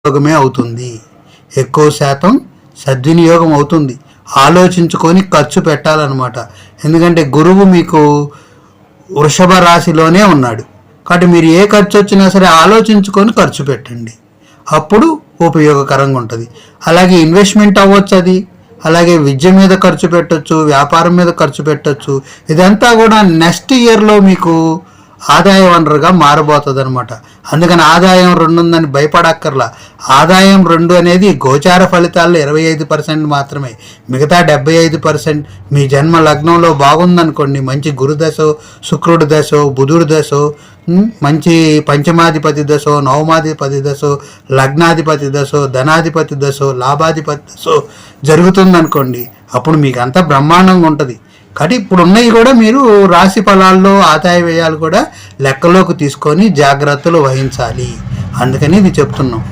సద్వినియోగమే అవుతుంది, ఎక్కువ శాతం సద్వినియోగం అవుతుంది. ఆలోచించుకొని ఖర్చు పెట్టాలన్నమాట. ఎందుకంటే గురువు మీకు వృషభ రాశిలోనే ఉన్నాడు కాబట్టి మీరు ఏ ఖర్చు వచ్చినా సరే ఆలోచించుకొని ఖర్చు పెట్టండి, అప్పుడు ఉపయోగకరంగా ఉంటుంది. అలాగే ఇన్వెస్ట్మెంట్ అవ్వచ్చు అది, అలాగే విద్య మీద ఖర్చు పెట్టచ్చు, వ్యాపారం మీద ఖర్చు పెట్టచ్చు. ఇదంతా కూడా నెక్స్ట్ ఇయర్లో మీకు ఆదాయ వనరుగా మారబోతుంది అనమాట. అందుకని ఆదాయం 2 ఉందని భయపడక్కర్లా. ఆదాయం 2 అనేది గోచార ఫలితాల్లో 25% మాత్రమే. మిగతా 75% మీ జన్మ లగ్నంలో బాగుందనుకోండి, మంచి గురుదశో, శుక్రుడి దశో, బుధుడి దశో, మంచి పంచమాధిపతి దశో, నవమాధిపతి దశో, లగ్నాధిపతి దశో, ధనాధిపతి దశో, లాభాధిపతి దశో జరుగుతుందనుకోండి, అప్పుడు మీకు అంతా బ్రహ్మాండంగా ఉంటుంది. కాబట్టి ఇప్పుడు ఉన్నవి కూడా మీరు రాశి ఫలాల్లో ఆదాయ వ్యయాలు కూడా లెక్కలోకి తీసుకొని జాగ్రత్తలు వహించాలి. అందుకని ఇది చెప్తున్నాం.